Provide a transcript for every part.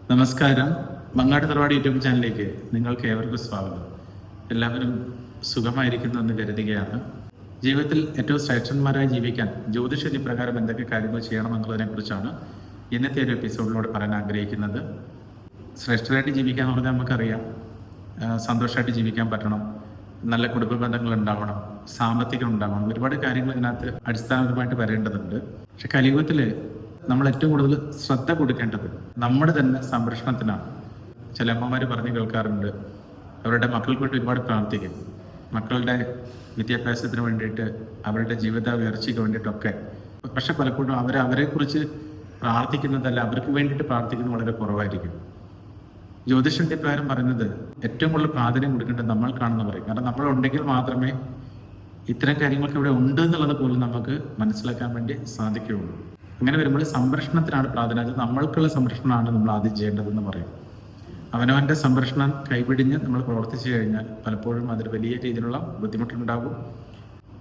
നമസ്കാരം. മങ്ങാട് തറവാട് യൂട്യൂബ് ചാനലിലേക്ക് നിങ്ങൾക്ക് ഏവർക്കും സ്വാഗതം. എല്ലാവരും സുഖമായിരിക്കുന്നു എന്ന് കരുതുകയാണ്. ജീവിതത്തിൽ ഏറ്റവും ശ്രേഷ്ഠന്മാരായി ജീവിക്കാൻ ജ്യോതിഷവിധി പ്രകാരം എന്തൊക്കെ കാര്യങ്ങൾ ചെയ്യണമെന്നുള്ളതിനെ കുറിച്ചാണ് ഇന്നത്തെ ഒരു എപ്പിസോഡിലൂടെ പറയാൻ ആഗ്രഹിക്കുന്നത്. ശ്രേഷ്ഠരായിട്ട് ജീവിക്കുക എന്ന് പറഞ്ഞാൽ നമുക്കറിയാം, സന്തോഷമായിട്ട് ജീവിക്കാൻ പറ്റണം, നല്ല കുടുംബ ബന്ധങ്ങൾ ഉണ്ടാവണം, സാമ്പത്തികം ഉണ്ടാവണം, ഒരുപാട് കാര്യങ്ങൾ ഇതിനകത്ത് അടിസ്ഥാനപരമായിട്ട് വരേണ്ടതുണ്ട്. പക്ഷെ കലിയുഗത്തിൽ നമ്മൾ ഏറ്റവും കൂടുതൽ ശ്രദ്ധ കൊടുക്കേണ്ടത് നമ്മുടെ തന്നെ സംരക്ഷണത്തിനാണ്. ചില അമ്മമാർ പറഞ്ഞു കേൾക്കാറുണ്ട്, അവരുടെ മക്കൾക്ക് വേണ്ടി ഒരുപാട് പ്രാർത്ഥിക്കും, മക്കളുടെ വിദ്യാഭ്യാസത്തിന് വേണ്ടിയിട്ട്, അവരുടെ ജീവിത ഉയർച്ചയ്ക്ക് വേണ്ടിയിട്ടൊക്കെ. പക്ഷെ പലപ്പോഴും അവരെക്കുറിച്ച് പ്രാർത്ഥിക്കുന്നതല്ല, അവർക്ക് വേണ്ടിയിട്ട് പ്രാർത്ഥിക്കുന്നത് വളരെ കുറവായിരിക്കും. ജ്യോതിഷത്തിന്റെ പ്രകാരം പറയുന്നത് ഏറ്റവും കൂടുതൽ പ്രാധാന്യം കൊടുക്കേണ്ടത് നമ്മൾക്കാണെന്ന് പറയും. കാരണം നമ്മളുണ്ടെങ്കിൽ മാത്രമേ ഇത്തരം കാര്യങ്ങളൊക്കെ ഇവിടെ ഉണ്ട് എന്നുള്ളത് പോലും നമുക്ക് മനസ്സിലാക്കാൻ വേണ്ടി സാധിക്കുകയുള്ളൂ. അങ്ങനെ വരുമ്പോൾ സംരക്ഷണത്തിനാണ് പ്രാധാന്യം. അത് നമ്മൾക്കുള്ള സംരക്ഷണമാണ് നമ്മൾ ആദ്യം ചെയ്യേണ്ടതെന്ന് പറയും. അവനവൻ്റെ സംരക്ഷണം കൈപിടിഞ്ഞ് നമ്മൾ പ്രവർത്തിച്ചു കഴിഞ്ഞാൽ പലപ്പോഴും അതിൽ വലിയ രീതിയിലുള്ള ബുദ്ധിമുട്ടുണ്ടാകും.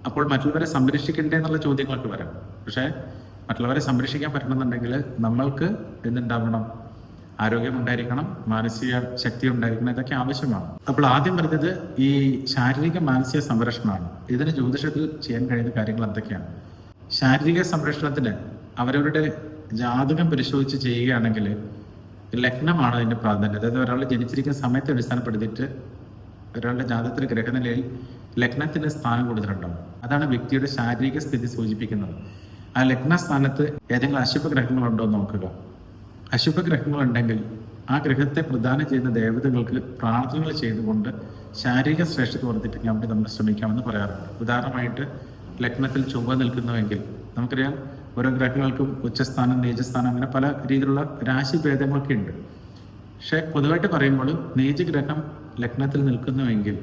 അപ്പോൾ മറ്റുള്ളവരെ സംരക്ഷിക്കണ്ടേ എന്നുള്ള ചോദ്യങ്ങളൊക്കെ വരാം. പക്ഷേ മറ്റുള്ളവരെ സംരക്ഷിക്കാൻ പറ്റണമെന്നുണ്ടെങ്കിൽ നമ്മൾക്ക് എന്തുണ്ടാവണം? ആരോഗ്യം ഉണ്ടായിരിക്കണം, മാനസിക ശക്തി ഉണ്ടായിരിക്കണം, ഇതൊക്കെ ആവശ്യമാണ്. അപ്പോൾ ആദ്യം പറഞ്ഞത് ഈ ശാരീരിക മാനസിക സംരക്ഷണമാണ്. ഇതിന് ജ്യോതിഷത്തിൽ ചെയ്യാൻ കഴിയുന്ന കാര്യങ്ങൾ എന്തൊക്കെയാണ്? ശാരീരിക സംരക്ഷണത്തിന് അവരവരുടെ ജാതകം പരിശോധിച്ച് ചെയ്യുകയാണെങ്കിൽ ലഗ്നമാണ് അതിൻ്റെ പ്രാധാന്യം. അതായത് ഒരാൾ ജനിച്ചിരിക്കുന്ന സമയത്തെ അടിസ്ഥാനപ്പെടുത്തിയിട്ട് ഒരാളുടെ ജാതകത്തിലെ ഗ്രഹനിലയിൽ ലഗ്നത്തിന് സ്ഥാനം കൊടുത്തിട്ടുണ്ടാവും. അതാണ് വ്യക്തിയുടെ ശാരീരിക സ്ഥിതി സൂചിപ്പിക്കുന്നത്. ആ ലഗ്നസ്ഥാനത്ത് ഏതെങ്കിലും അശുഭ ഗ്രഹങ്ങളുണ്ടോ എന്ന് നോക്കുക. അശുഭ ഗ്രഹങ്ങളുണ്ടെങ്കിൽ ആ ഗ്രഹത്തെ പ്രദാനം ചെയ്യുന്ന ദേവതകൾക്ക് പ്രാർത്ഥനകൾ ചെയ്തുകൊണ്ട് ശാരീരിക ശ്രേഷ്ഠത വർദ്ധിപ്പിക്കാൻ വേണ്ടി നമ്മൾ ശ്രമിക്കാമെന്ന് പറയാറുണ്ട്. ഉദാഹരണമായിട്ട് ലഗ്നത്തിൽ ചൊവ്വ നിൽക്കുന്നുവെങ്കിൽ നമുക്കറിയാം, ഓരോ ഗ്രഹങ്ങൾക്കും ഉച്ചസ്ഥാനം, നീചസ്ഥാനം, അങ്ങനെ പല രീതിയിലുള്ള രാശിഭേദങ്ങളൊക്കെ ഉണ്ട്. പക്ഷെ പൊതുവായിട്ട് പറയുമ്പോൾ നീചഗ്രഹം ലഗ്നത്തിൽ നിൽക്കുന്നുവെങ്കിൽ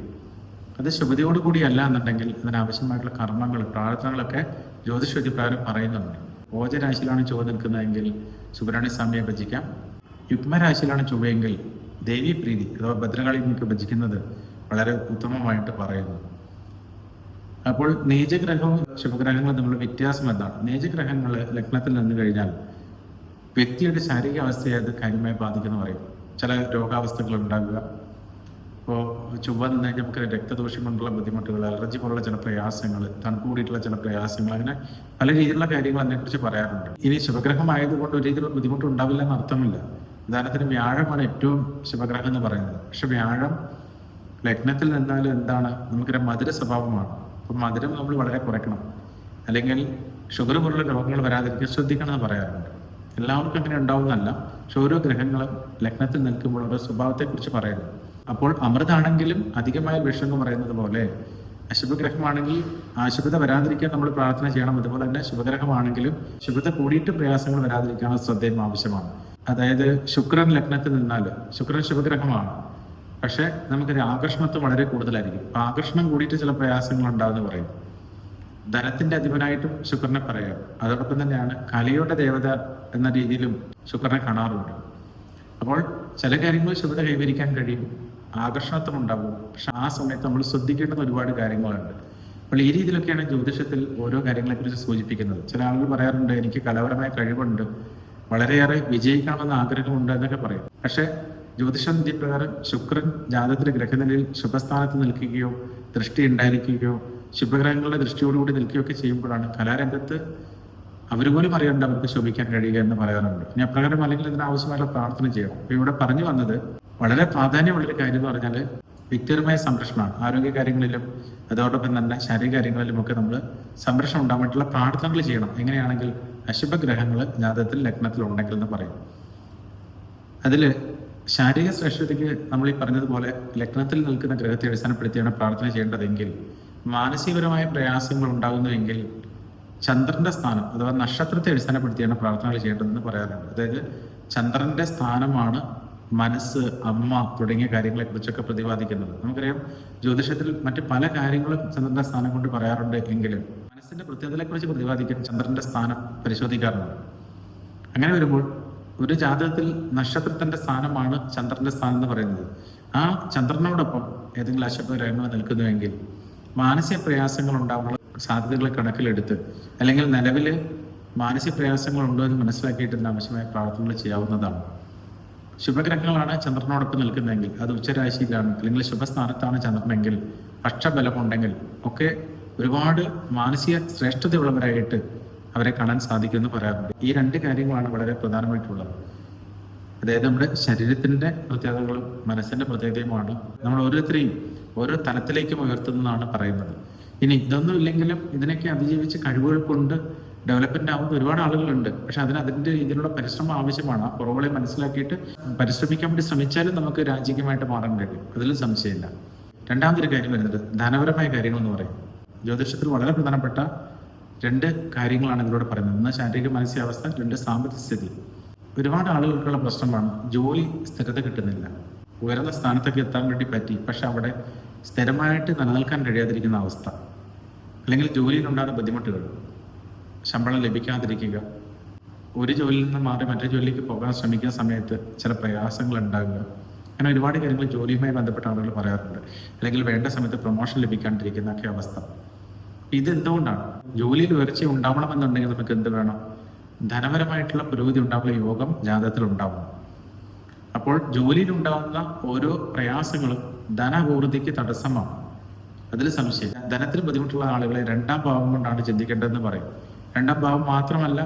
അത് ശുഭതയോടുകൂടി അല്ല എന്നുണ്ടെങ്കിൽ അതിനാവശ്യമായിട്ടുള്ള കർമ്മങ്ങൾ, പ്രാർത്ഥനകളൊക്കെ ജ്യോതിഷവിധി പ്രകാരം പറയുന്നുണ്ട്. ഓജരാശിയിലാണ് ചൊവ്വ നിൽക്കുന്നതെങ്കിൽ സുബ്രഹ്മണ്യ സ്വാമിയെ ഭജിക്കാം. യുഗ്മരാശിയിലാണ് ചൊവ്വയെങ്കിൽ ദേവീപ്രീതി അഥവാ ഭദ്രകാളിയൊക്കെ ഭജിക്കുന്നത് വളരെ ഉത്തമമായിട്ട് പറയുന്നു. അപ്പോൾ നീചഗ്രഹവും ശുഭഗ്രഹങ്ങളും തമ്മിലുള്ള വ്യത്യാസം എന്താണ്? നീചഗ്രഹങ്ങൾ ലഗ്നത്തിൽ നിന്ന് കഴിഞ്ഞാൽ വ്യക്തിയുടെ ശാരീരിക അവസ്ഥയെ അത് കാര്യമായി ബാധിക്കുന്നു പറയും. ചില രോഗാവസ്ഥകൾ ഉണ്ടാകുക, ഇപ്പോൾ ചൊവ്വ നിന്ന് കഴിഞ്ഞാൽ നമുക്ക് രക്തദോഷം കൊണ്ടുള്ള ബുദ്ധിമുട്ടുകൾ, അലർജി പോലുള്ള ചില പ്രയാസങ്ങൾ, തണുപ്പ് കൂടിയിട്ടുള്ള ചില പ്രയാസങ്ങൾ, അങ്ങനെ പല രീതിയിലുള്ള കാര്യങ്ങൾ അതിനെക്കുറിച്ച് പറയാറുണ്ട്. ഇനി ശുഭഗ്രഹമായതുകൊണ്ട് ഒരു രീതിയിലുള്ള ബുദ്ധിമുട്ട് ഉണ്ടാവില്ല എന്ന് അർത്ഥമില്ല. ഉദാഹരണത്തിന് വ്യാഴമാണ് ഏറ്റവും ശുഭഗ്രഹം എന്ന് പറയുന്നത്. പക്ഷെ വ്യാഴം ലഗ്നത്തിൽ നിന്നാൽ എന്താണ്? നമുക്കൊരു മധുര സ്വഭാവമാണ്. അപ്പം മധുരം നമ്മൾ വളരെ കുറയ്ക്കണം, അല്ലെങ്കിൽ ഷുഗർ പോലുള്ള രോഗങ്ങൾ വരാതിരിക്കാൻ ശ്രദ്ധിക്കണം എന്ന് പറയാറുണ്ട്. എല്ലാവർക്കും അങ്ങനെ ഉണ്ടാവുന്നതല്ല, പക്ഷെ ഓരോ ഗ്രഹങ്ങളും ലഗ്നത്തിൽ നിൽക്കുമ്പോൾ ഓരോ സ്വഭാവത്തെക്കുറിച്ച് പറയുന്നു. അപ്പോൾ അമൃതാണെങ്കിലും അധികമായ വിഷം എന്ന് പറയുന്നത് പോലെ അശുഭഗ്രഹമാണെങ്കിൽ അശുഭത വരാതിരിക്കാൻ നമ്മൾ പ്രാർത്ഥന ചെയ്യണം. അതുപോലെ തന്നെ ശുഭഗ്രഹമാണെങ്കിലും ശുഭത കൂടിയിട്ട് പ്രയാസങ്ങൾ വരാതിരിക്കാനുള്ള ശ്രദ്ധയും ആവശ്യമാണ്. അതായത് ശുക്രൻ ലഗ്നത്തിൽ നിന്നാൽ, ശുക്രൻ ശുഭഗ്രഹമാണ്, പക്ഷെ നമുക്കൊരു ആകർഷണത്വം വളരെ കൂടുതലായിരിക്കും. ആകർഷണം കൂടിയിട്ട് ചില പ്രയാസങ്ങൾ ഉണ്ടാകുമെന്ന് പറയും. ധനത്തിന്റെ അധിപനായിട്ടും ശുക്രനെ പറയാം. അതോടൊപ്പം തന്നെയാണ് കലയുടെ ദേവത എന്ന രീതിയിലും ശുക്രനെ കാണാറുണ്ട്. അപ്പോൾ ചില കാര്യങ്ങൾ ശുഭത കൈവരിക്കാൻ കഴിയും, ആകർഷണത്വം ഉണ്ടാകും. പക്ഷെ ആ സമയത്ത് നമ്മൾ ശ്രദ്ധിക്കേണ്ടുന്ന ഒരുപാട് കാര്യങ്ങളുണ്ട്. അപ്പോൾ ഈ രീതിയിലൊക്കെയാണ് ജ്യോതിഷത്തിൽ ഓരോ കാര്യങ്ങളെക്കുറിച്ച് സൂചിപ്പിക്കുന്നത്. ചില ആളുകൾ പറയാറുണ്ട്, എനിക്ക് കലാപരമായ കഴിവുണ്ട്, വളരെയേറെ വിജയിക്കണമെന്ന് ആഗ്രഹമുണ്ട് എന്നൊക്കെ പറയും. പക്ഷെ ജ്യോതിഷം വിധിപ്രകാരം ശുക്രൻ ജാതകത്തിലെ ഗ്രഹനിലയിൽ ശുഭസ്ഥാനത്ത് നിൽക്കുകയോ ദൃഷ്ടി ഉണ്ടായിരിക്കുകയോ ശുഭഗ്രഹങ്ങളുടെ ദൃഷ്ടിയോടുകൂടി നിൽക്കുകയൊക്കെ ചെയ്യുമ്പോഴാണ് കലാരംഗത്ത് അവർ പോലും അറിയേണ്ട അവർക്ക് ശോഭിക്കാൻ കഴിയുക എന്ന് പറയാറുണ്ട്. ഇനി അപ്രകാരം അല്ലെങ്കിൽ ഇതിനാവശ്യമായുള്ള പ്രാർത്ഥന ചെയ്യണം. അപ്പോൾ ഇവിടെ പറഞ്ഞു വന്നത് വളരെ പ്രാധാന്യമുള്ളൊരു കാര്യം എന്ന് പറഞ്ഞാൽ വ്യക്തിപരമായ സംരക്ഷണമാണ്. ആരോഗ്യ കാര്യങ്ങളിലും അതോടൊപ്പം തന്നെ ശാരീരിക കാര്യങ്ങളിലും ഒക്കെ നമ്മൾ സംരക്ഷണം ഉണ്ടാകാൻ വേണ്ടിയിട്ടുള്ള പ്രാർത്ഥനകൾ ചെയ്യണം. എങ്ങനെയാണെങ്കിൽ അശുഭഗ്രഹങ്ങൾ ജാതകത്തിൽ ലഗ്നത്തിൽ ഉണ്ടെങ്കിൽ എന്ന് പറയും. അതിൽ ശാരീരിക ശ്രേഷ്ഠതയ്ക്ക് നമ്മൾ ഈ പറഞ്ഞതുപോലെ ലഗ്നത്തിൽ നിൽക്കുന്ന ഗ്രഹത്തെ അടിസ്ഥാനപ്പെടുത്തിയാണ് പ്രാർത്ഥന ചെയ്യേണ്ടതെങ്കിൽ, മാനസികപരമായ പ്രയാസങ്ങൾ ഉണ്ടാകുന്നുവെങ്കിൽ ചന്ദ്രന്റെ സ്ഥാനം അഥവാ നക്ഷത്രത്തെ അടിസ്ഥാനപ്പെടുത്തിയാണ് പ്രാർത്ഥനകൾ ചെയ്യേണ്ടതെന്ന് പറയാറുണ്ട്. അതായത് ചന്ദ്രന്റെ സ്ഥാനമാണ് മനസ്സ്, അമ്മ തുടങ്ങിയ കാര്യങ്ങളെ കുറിച്ചൊക്കെ പ്രതിപാദിക്കുന്നത്. നമുക്കറിയാം, ജ്യോതിഷത്തിൽ മറ്റ് പല കാര്യങ്ങളും ചന്ദ്രന്റെ സ്ഥാനം കൊണ്ട് പറയാറുണ്ട് എങ്കിലും മനസ്സിന്റെ പ്രത്യേകതകളെ കുറിച്ച് പ്രതിപാദിക്കാൻ ചന്ദ്രന്റെ സ്ഥാനം പരിശോധിക്കാറുണ്ട്. അങ്ങനെ വരുമ്പോൾ ഒരു ജാതകത്തിൽ നക്ഷത്രത്തിന്റെ സ്ഥാനമാണ് ചന്ദ്രന്റെ സ്ഥാനം എന്ന് പറയുന്നത്. ആ ചന്ദ്രനോടൊപ്പം ഏതെങ്കിലും അശുഭ ഗ്രഹങ്ങൾ നിൽക്കുന്നുവെങ്കിൽ മാനസിക പ്രയാസങ്ങൾ ഉണ്ടാകുന്ന സാധ്യതകളെ കണക്കിലെടുത്ത്, അല്ലെങ്കിൽ നിലവിൽ മാനസിക പ്രയാസങ്ങൾ ഉണ്ടോ എന്ന് മനസ്സിലാക്കിയിട്ട് ആവശ്യമായ പ്രാർത്ഥനകൾ ചെയ്യാവുന്നതാണ്. ശുഭഗ്രഹങ്ങളാണ് ചന്ദ്രനോടൊപ്പം നിൽക്കുന്നതെങ്കിൽ, അത് ഉച്ചരാശിയിലാണ് അല്ലെങ്കിൽ ശുഭസ്ഥാനത്താണ് ചന്ദ്രനെങ്കിൽ, പക്ഷബലമുണ്ടെങ്കിൽ ഒക്കെ ഒരുപാട് മാനസിക ശ്രേഷ്ഠതയുള്ളവരായിട്ട് അവരെ കാണാൻ സാധിക്കുമെന്ന് പറയാറുണ്ട്. ഈ രണ്ട് കാര്യങ്ങളാണ് വളരെ പ്രധാനമായിട്ടുള്ളത്. അതായത് നമ്മുടെ ശരീരത്തിൻ്റെ പ്രത്യേകതകളും മനസ്സിൻ്റെ പ്രത്യേകതയുമാണ് നമ്മൾ ഓരോരുത്തരെയും ഓരോ തലത്തിലേക്കും ഉയർത്തുന്നതാണ് പറയുന്നത്. ഇനി ഇതൊന്നും ഇല്ലെങ്കിലും ഇതിനൊക്കെ അതിജീവിച്ച് കഴിവുകൾ കൊണ്ട് ഡെവലപ്മെന്റ് ആവുന്ന ഒരുപാട് ആളുകളുണ്ട്. പക്ഷെ അതിൻ്റെ രീതിയിലുള്ള പരിശ്രമം ആവശ്യമാണ്. ആ കുറവുകളെ മനസ്സിലാക്കിയിട്ട് പരിശ്രമിക്കാൻ വേണ്ടി ശ്രമിച്ചാലും നമുക്ക് രാജ്യമായിട്ട് മാറാൻ കഴിയും, അതിലും സംശയമില്ല. രണ്ടാമതൊരു കാര്യം വരുന്നത് ധനപരമായ കാര്യങ്ങൾ എന്ന് പറയും. ജ്യോതിഷത്തിൽ വളരെ പ്രധാനപ്പെട്ട രണ്ട് കാര്യങ്ങളാണ് ഇതിലൂടെ പറയുന്നത്. ഒന്ന് ശാരീരിക മാനസികാവസ്ഥ, രണ്ട് സാമ്പത്തിക സ്ഥിതി. ഒരുപാട് ആളുകൾക്കുള്ള പ്രശ്നമാണ് ജോലി സ്ഥിരത കിട്ടുന്നില്ല. ഉയർന്ന സ്ഥാനത്തൊക്കെ എത്താൻ വേണ്ടി പറ്റി, പക്ഷെ അവിടെ സ്ഥിരമായിട്ട് നിലനിൽക്കാൻ കഴിയാതിരിക്കുന്ന അവസ്ഥ, അല്ലെങ്കിൽ ജോലിയിലുണ്ടാകുന്ന ബുദ്ധിമുട്ടുകൾ, ശമ്പളം ലഭിക്കാതിരിക്കുക, ഒരു ജോലിയിൽ നിന്ന് മാറി മറ്റൊരു ജോലിയിലേക്ക് പോകാൻ ശ്രമിക്കുന്ന സമയത്ത് ചില പ്രയാസങ്ങൾ ഉണ്ടാകുക, അങ്ങനെ ഒരുപാട് കാര്യങ്ങൾ ജോലിയുമായി ബന്ധപ്പെട്ട ആളുകൾ പറയാറുണ്ട്. അല്ലെങ്കിൽ വേണ്ട സമയത്ത് പ്രൊമോഷൻ ലഭിക്കാണ്ടിരിക്കുന്ന ഒക്കെ അവസ്ഥ. ഇത് എന്തുകൊണ്ടാണ്? ജോലിയിൽ ഉയർച്ച ഉണ്ടാവണമെന്നുണ്ടെങ്കിൽ നമുക്ക് എന്ത് വേണം? ധനപരമായിട്ടുള്ള പുരോഗതി ഉണ്ടാകുന്ന യോഗം ജാതകത്തിൽ ഉണ്ടാവണം. അപ്പോൾ ജോലിയിൽ ഉണ്ടാകുന്ന ഓരോ പ്രയാസങ്ങളും ധനാഭിവൃദ്ധിക്ക് തടസ്സമാണ്, അതിൽ സംശയം. ധനത്തിന് ബുദ്ധിമുട്ടുള്ള ആളുകളെ രണ്ടാം ഭാവം കൊണ്ടാണ് ചിന്തിക്കേണ്ടതെന്ന് പറയും. രണ്ടാം ഭാവം മാത്രമല്ല,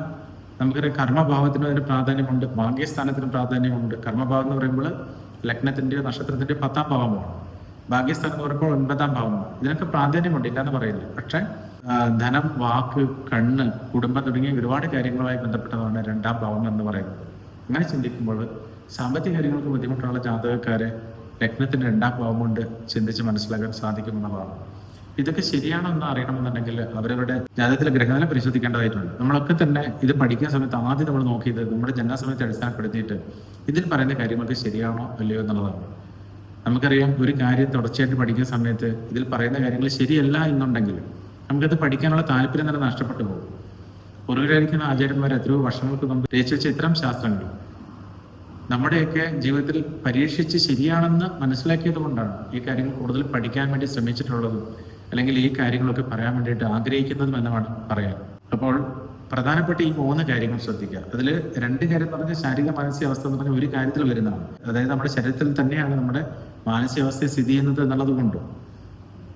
നമുക്കറിയാം കർമ്മഭാവത്തിന് അതിന് പ്രാധാന്യമുണ്ട്, ഭാഗ്യസ്ഥാനത്തിന് പ്രാധാന്യമുണ്ട്. കർമ്മഭാവം എന്ന് പറയുമ്പോൾ ലഗ്നത്തിൻ്റെയോ നക്ഷത്രത്തിൻ്റെയോ 10ാം ഭാവമാണ്. ഭാഗ്യസ്ഥാനം എന്ന് പറയുമ്പോൾ 9ാം ഭാവമാണ്. ഇതിനൊക്കെ പ്രാധാന്യമുണ്ട്, ഇല്ലാന്ന് പറയില്ല. പക്ഷെ ധനം, വാക്ക്, കണ്ണ്, കുടുംബം തുടങ്ങിയ ഒരുപാട് കാര്യങ്ങളുമായി ബന്ധപ്പെട്ടതാണ് രണ്ടാം ഭാവം എന്ന് പറയുന്നത്. അങ്ങനെ ചിന്തിക്കുമ്പോൾ സാമ്പത്തിക കാര്യങ്ങൾക്ക് ബുദ്ധിമുട്ടുള്ള ജാതകക്കാരെ ലഗ്നത്തിന് രണ്ടാം ഭാവം കൊണ്ട് ചിന്തിച്ച് മനസ്സിലാക്കാൻ സാധിക്കുമെന്നുള്ളതാണ്. ഇതൊക്കെ ശരിയാണോ എന്ന് അറിയണമെന്നുണ്ടെങ്കിൽ അവരവരുടെ ജാതകത്തിലെ ഗ്രഹനില പരിശോധിക്കേണ്ടതായിട്ടുണ്ട്. നമ്മളൊക്കെ തന്നെ ഇത് പഠിക്കുന്ന സമയത്ത് ആദ്യം നമ്മൾ നോക്കിയത് നമ്മുടെ ജനനസമയത്തെ അടിസ്ഥാനപ്പെടുത്തിയിട്ട് ഇതിൽ പറയുന്ന കാര്യങ്ങൾക്ക് ശരിയാണോ അല്ലയോ എന്നുള്ളതാണ്. നമുക്കറിയാം, ഒരു കാര്യം തുടർച്ചയായിട്ട് പഠിക്കുന്ന സമയത്ത് ഇതിൽ പറയുന്ന കാര്യങ്ങൾ ശരിയല്ല എന്നുണ്ടെങ്കിൽ നമുക്കത് പഠിക്കാനുള്ള താല്പര്യം തന്നെ നഷ്ടപ്പെട്ടു പോകും. പൂർവ്വരായിരിക്കുന്ന ആചാര്യന്മാർ എത്രയോ വർഷങ്ങൾക്ക് മുമ്പ് രചിച്ചു വെച്ച ഇത്തരം ശാസ്ത്രങ്ങൾ നമ്മുടെയൊക്കെ ജീവിതത്തിൽ പരീക്ഷിച്ച് ശരിയാണെന്ന് മനസ്സിലാക്കിയത് കൊണ്ടാണ് ഈ കാര്യങ്ങൾ കൂടുതൽ പഠിക്കാൻ വേണ്ടി ശ്രമിച്ചിട്ടുള്ളതും, അല്ലെങ്കിൽ ഈ കാര്യങ്ങളൊക്കെ പറയാൻ വേണ്ടിയിട്ട് ആഗ്രഹിക്കുന്നതും എന്ന് വേണം പറയാൻ. അപ്പോൾ പ്രധാനപ്പെട്ട ഈ 3 കാര്യങ്ങൾ ശ്രദ്ധിക്കുക. അതിൽ 2 കാര്യം പറഞ്ഞ ശാരീരിക മാനസികാവസ്ഥ എന്ന് പറഞ്ഞ ഒരു കാര്യത്തിൽ വരുന്നതാണ്. അതായത് നമ്മുടെ ശരീരത്തിൽ തന്നെയാണ് നമ്മുടെ മാനസികാവസ്ഥയെ സ്ഥിതി ചെയ്യുന്നത് എന്നുള്ളത് കൊണ്ടും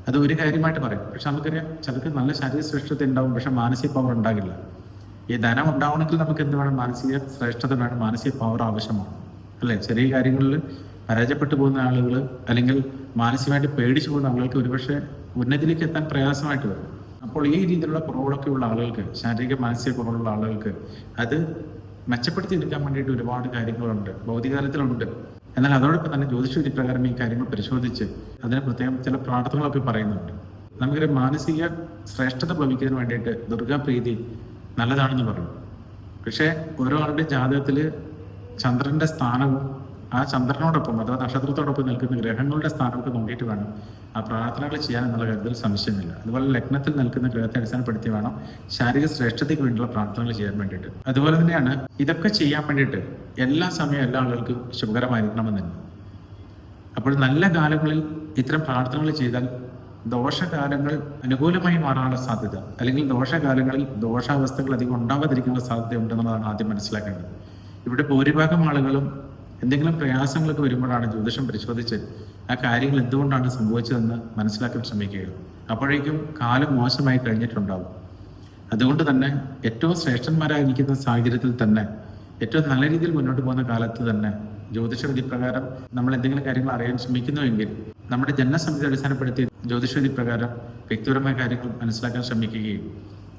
അത് ഒരു കാര്യമായിട്ട് പറയും. പക്ഷെ നമുക്കറിയാം, ചിലർക്ക് നല്ല ശാരീരിക ശ്രേഷ്ഠത ഉണ്ടാവും, പക്ഷെ മാനസിക പവർ ഉണ്ടാകില്ല. ഈ ധനം ഉണ്ടാവണമെങ്കിൽ നമുക്ക് എന്ത് വേണം? മാനസിക ശ്രേഷ്ഠത വേണം, മാനസിക പവർ ആവശ്യമാണ്, അല്ലേ? ചെറിയ കാര്യങ്ങളിൽ പരാജയപ്പെട്ടു പോകുന്ന ആളുകൾ, അല്ലെങ്കിൽ മാനസികമായിട്ട് പേടിച്ചു പോകുന്ന ആളുകൾക്ക് ഒരുപക്ഷെ ഉന്നതിയിലേക്ക് എത്താൻ പ്രയാസമായിട്ട് വരും. അപ്പോൾ ഈ രീതിയിലുള്ള കുറവുകളൊക്കെ ഉള്ള ആളുകൾക്ക്, ശാരീരിക മാനസിക കുറവുള്ള ആളുകൾക്ക് അത് മെച്ചപ്പെടുത്തി എടുക്കാൻ വേണ്ടിയിട്ട് ഒരുപാട് കാര്യങ്ങളുണ്ട്, ഭൗതികതലത്തിലുണ്ട്. എന്നാൽ അതോടൊപ്പം തന്നെ ജ്യോതിഷവിധി പ്രകാരം ഈ കാര്യങ്ങൾ പരിശോധിച്ച് അതിന് പ്രത്യേകം ചില പ്രാർത്ഥനകളൊക്കെ പറയുന്നുണ്ട്. നമുക്കൊരു മാനസിക ശ്രേഷ്ഠത ലഭിക്കുന്നതിന് വേണ്ടിയിട്ട് ദുർഗാപ്രീതി നല്ലതാണെന്ന് പറയും. പക്ഷേ ഓരോ ആളുടെ ജാതകത്തിൽ ചന്ദ്രന്റെ സ്ഥാനവും ആ ചന്ദ്രനോടൊപ്പം അഥവാ നക്ഷത്രത്തോടൊപ്പം നിൽക്കുന്ന ഗ്രഹങ്ങളുടെ സ്ഥാനമൊക്കെ നോക്കിയിട്ട് വേണം ആ പ്രാർത്ഥനകൾ ചെയ്യാൻ എന്നുള്ള കാര്യത്തിൽ സംശയമില്ല. അതുപോലെ ലഗ്നത്തിൽ നിൽക്കുന്ന ഗ്രഹത്തെ അടിസ്ഥാനപ്പെടുത്തി വേണം ശാരീരിക ശ്രേഷ്ഠതയ്ക്ക് വേണ്ടിയുള്ള പ്രാർത്ഥനകൾ ചെയ്യാൻ വേണ്ടിയിട്ട്. അതുപോലെ തന്നെയാണ് ഇതൊക്കെ ചെയ്യാൻ വേണ്ടിയിട്ട് എല്ലാ സമയവും എല്ലാ ആളുകൾക്കും ശുഭകരമായിരിക്കണമെന്നില്ല. അപ്പോൾ നല്ല കാലങ്ങളിൽ ഇത്തരം പ്രാർത്ഥനകൾ ചെയ്താൽ ദോഷകാലങ്ങൾ അനുകൂലമായി മാറാനുള്ള സാധ്യത, അല്ലെങ്കിൽ ദോഷകാലങ്ങളിൽ ദോഷാവസ്ഥകൾ അധികം ഉണ്ടാവാതിരിക്കുന്ന സാധ്യത ഉണ്ടെന്നുള്ളതാണ് ആദ്യം മനസ്സിലാക്കേണ്ടത്. ഇവിടെ ഭൂരിഭാഗം ആളുകളും എന്തെങ്കിലും പ്രയാസങ്ങളൊക്കെ വരുമ്പോഴാണ് ജ്യോതിഷം പരിശോധിച്ച് ആ കാര്യങ്ങൾ എന്തുകൊണ്ടാണ് സംഭവിച്ചതെന്ന് മനസ്സിലാക്കാൻ ശ്രമിക്കുക. അപ്പോഴേക്കും കാലം മോശമായി കഴിഞ്ഞിട്ടുണ്ടാവും. അതുകൊണ്ട് തന്നെ ഏറ്റവും ശ്രേഷ്ഠന്മാരായിരിക്കുന്ന സാഹചര്യത്തിൽ തന്നെ ഏറ്റവും നല്ല രീതിയിൽ മുന്നോട്ട് പോകുന്ന കാലത്ത് തന്നെ ജ്യോതിഷവിധി പ്രകാരം നമ്മൾ എന്തെങ്കിലും കാര്യങ്ങൾ അറിയാൻ ശ്രമിക്കുന്നുവെങ്കിൽ നമ്മുടെ ജനനസമിതി അടിസ്ഥാനപ്പെടുത്തി ജ്യോതിഷവിധി പ്രകാരം വ്യക്തിപരമായ കാര്യങ്ങൾ മനസ്സിലാക്കാൻ ശ്രമിക്കുകയും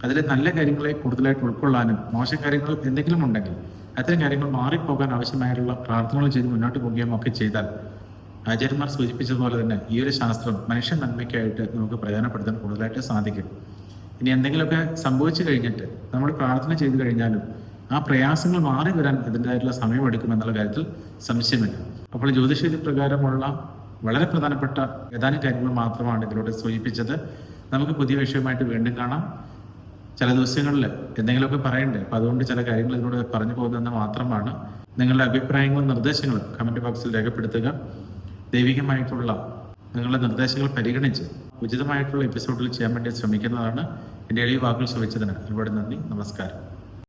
അതിൽ നല്ല കാര്യങ്ങളെ കൂടുതലായിട്ട് ഉൾക്കൊള്ളാനും മോശം കാര്യങ്ങൾ എന്തെങ്കിലും ഉണ്ടെങ്കിൽ അത്തരം കാര്യങ്ങൾ മാറിപ്പോകാൻ ആവശ്യമായുള്ള പ്രാർത്ഥനകൾ ചെയ്ത് മുന്നോട്ട് പോവുകയും ഒക്കെ ചെയ്താൽ ആചാര്യന്മാർ സൂചിപ്പിച്ചതുപോലെ തന്നെ ഈ ഒരു ശാസ്ത്രം മനുഷ്യ നന്മയ്ക്കായിട്ട് നമുക്ക് പ്രയോജനപ്പെടുത്താൻ കൂടുതലായിട്ട് സാധിക്കും. ഇനി എന്തെങ്കിലുമൊക്കെ സംഭവിച്ചു കഴിഞ്ഞിട്ട് നമ്മൾ പ്രാർത്ഥന ചെയ്തു കഴിഞ്ഞാലും ആ പ്രയാസങ്ങൾ മാറി വരാൻ അതിൻ്റെതായിട്ടുള്ള സമയമെടുക്കുമെന്നുള്ള കാര്യത്തിൽ സംശയമില്ല. അപ്പോൾ ജ്യോതിഷവിധി പ്രകാരമുള്ള വളരെ പ്രധാനപ്പെട്ട ഏതാനും കാര്യങ്ങൾ മാത്രമാണ് ഇതിലൂടെ സൂചിപ്പിച്ചത്. നമുക്ക് പുതിയ വിഷയമായിട്ട് വീണ്ടും കാണാം. ചില ദിവസങ്ങളിൽ എന്തെങ്കിലുമൊക്കെ പറയണ്ടേ, അപ്പം അതുകൊണ്ട് ചില കാര്യങ്ങൾ ഇതിലൂടെ പറഞ്ഞു പോകുന്നതെന്ന് മാത്രമാണ്. നിങ്ങളുടെ അഭിപ്രായങ്ങളും നിർദ്ദേശങ്ങളും കമൻറ്റ് ബോക്സിൽ രേഖപ്പെടുത്തുക. ദൈവികമായിട്ടുള്ള നിങ്ങളുടെ നിർദ്ദേശങ്ങൾ പരിഗണിച്ച് ഉചിതമായിട്ടുള്ള എപ്പിസോഡിൽ ചെയ്യാൻ വേണ്ടി ശ്രമിക്കുന്നതാണ്. എൻ്റെ എളിയ വാക്കുകൾ ശ്രമിച്ചതിന് ഒരുപാട് നന്ദി. നമസ്കാരം.